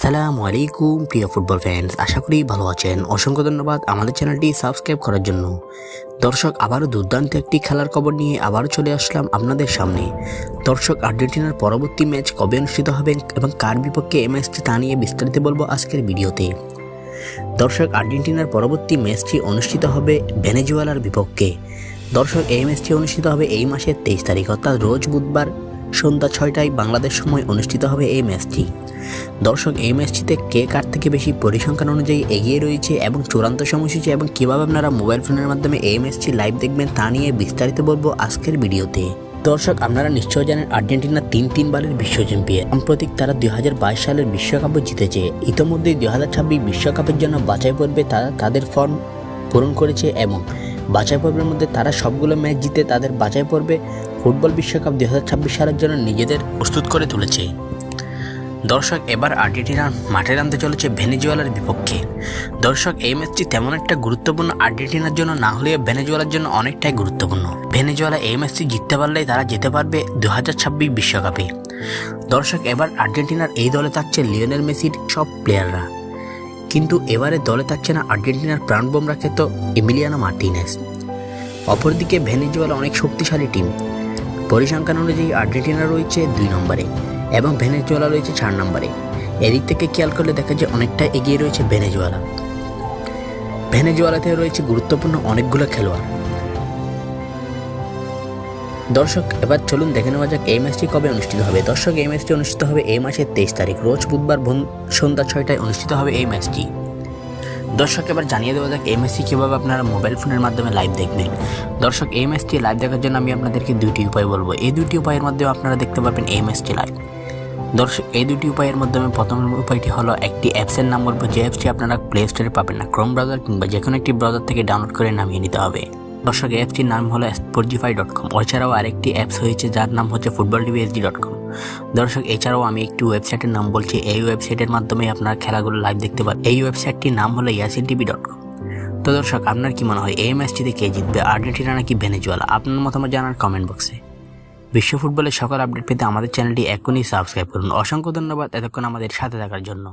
আসসালামু আলাইকুম প্রিয় ফুটবল ফ্যান্স, আশা করি ভালো আছেন। অসংখ্য ধন্যবাদ আমাদের চ্যানেলটি সাবস্ক্রাইব করার জন্য। দর্শক, আবারও দুর্দান্ত একটি খেলার খবর নিয়ে আবারও চলে আসলাম আপনাদের সামনে। দর্শক, আর্জেন্টিনার পরবর্তী ম্যাচ কবে অনুষ্ঠিত হবে এবং কার বিপক্ষে এই ম্যাচটি তা নিয়ে বিস্তারিত বলবো আজকের ভিডিওতে। দর্শক, আর্জেন্টিনার পরবর্তী ম্যাচটি অনুষ্ঠিত হবে ভেনেজুয়েলার বিপক্ষে। দর্শক, এই ম্যাচটি অনুষ্ঠিত হবে এই মাসের 23 তারিখ, অর্থাৎ রোজ বুধবার সন্ধ্যা 6টায় বাংলাদেশ সময় অনুষ্ঠিত হবে এই ম্যাচটি। দর্শক, এই ম্যাচটিতে কে কার থেকে বেশি পরিসংখ্যান অনুযায়ী এগিয়ে রয়েছে এবং চূড়ান্ত সময়সূচি এবং কীভাবে আপনারা মোবাইল ফোনের মাধ্যমে এই ম্যাচটি লাইভ দেখবেন তা নিয়ে বিস্তারিত বলবো আজকের ভিডিওতে। দর্শক, আপনারা নিশ্চয় জানেন আর্জেন্টিনা তিনবারের বিশ্ব চ্যাম্পিয়ন। সাম্প্রতিক তারা 2022 সালের বিশ্বকাপও জিতেছে। ইতোমধ্যে 2026 বিশ্বকাপের জন্য বাছাই পর্বে তারা তাদের ফর্ম পূরণ করেছে এবং বাছাই পর্বের মধ্যে তারা সবগুলো ম্যাচ জিতে তাদের বাছাই পর্বে ফুটবল বিশ্বকাপ 2026 সালের জন্য নিজেদের প্রস্তুত করে তুলেছে। দর্শক, এবার আর্জেন্টিনা মাঠে নামতে চলেছে ভেনেজুয়েলার বিপক্ষে। দর্শক, এই ম্যাচটি তেমন একটা গুরুত্বপূর্ণ আর্জেন্টিনার জন্য না হলেও ভেনেজুয়েলার জন্য অনেকটাই গুরুত্বপূর্ণ। ভেনেজুয়েলা এই ম্যাচটি জিততে পারলেই তারা যেতে পারবে 2026 বিশ্বকাপে। দর্শক, এবার আর্জেন্টিনার এই দলে থাকছে লিওনেল মেসির সব প্লেয়াররা, কিন্তু এবারে দলে থাকছে না আর্জেন্টিনার প্রাণবোমরা খ্যাত এমিলিয়ানো মার্টিনেজ। অপরদিকে ভেনেজুয়েলা অনেক শক্তিশালী টিম। পরিসংখ্যান অনুযায়ী আর্জেন্টিনা রয়েছে 2 নম্বরে এবং ভেনেজুয়েলা রয়েছে 4 নম্বরে। এদিক থেকে খেয়াল করলে দেখা যায় অনেকটা এগিয়ে রয়েছে ভেনেজুয়েলা। ভেনেজুয়েলাতে রয়েছে গুরুত্বপূর্ণ অনেকগুলো খেলোয়াড়। দর্শক, এবার চলুন দেখে নেওয়া যাক এই ম্যাচটি কবে অনুষ্ঠিত হবে। দর্শক, এই ম্যাচটি অনুষ্ঠিত হবে এই মাসের 23 তারিখ, রোজ বুধবার সন্ধ্যা 6টায় অনুষ্ঠিত হবে এই ম্যাচটি। দর্শক, এবার জানিয়ে দেওয়া যাক এই ম্যাচটি কীভাবে আপনারা মোবাইল ফোনের মাধ্যমে লাইভ দেখবেন। দর্শক, এই ম্যাচটি লাইভ দেখার জন্য আমি আপনাদেরকে 2টি উপায় বলবো। এই 2টি উপায়ের মাধ্যমে আপনারা দেখতে পারবেন এই ম্যাচটি লাইভ। দর্শক, এই 2টি উপায়ের মাধ্যমে প্রথম উপায়টি হলো একটি অ্যাপসের নাম বলবো, যে অ্যাপসটি আপনারা প্লে স্টোরে পাবেন না, ক্রোম ব্রাউজার কিংবা যে কোনো একটি ব্রাউজার থেকে ডাউনলোড করে নামিয়ে নিতে হবে। দর্শক, এই অ্যাপটির নাম হলো sportify.com। এছাড়াও আরেকটি অ্যাপস হয়েছে যার নাম হচ্ছে footballtvsd.com। দর্শক, এছাড়াও আমি একটি ওয়েবসাইটের নাম বলছি, এই ওয়েবসাইটের মাধ্যমে আপনারা খেলাগুলো লাইভ দেখতে পারেন। এই ওয়েবসাইটটির নাম হলো yasiltv.com। তো দর্শক, আপনার কি মনে হয় এই ম্যাচটিতে কে জিতবে, আর্জেন্টিনা নাকি ভেনেজুয়েলা? আপনার মতামত জানার কমেন্ট বক্সে। বিশ্ব ফুটবলের সকল আপডেট পেতে আমাদের চ্যানেলটি এখনই সাবস্ক্রাইব করুন। অসংখ্য ধন্যবাদ এতক্ষণ আমাদের সাথে থাকার জন্য।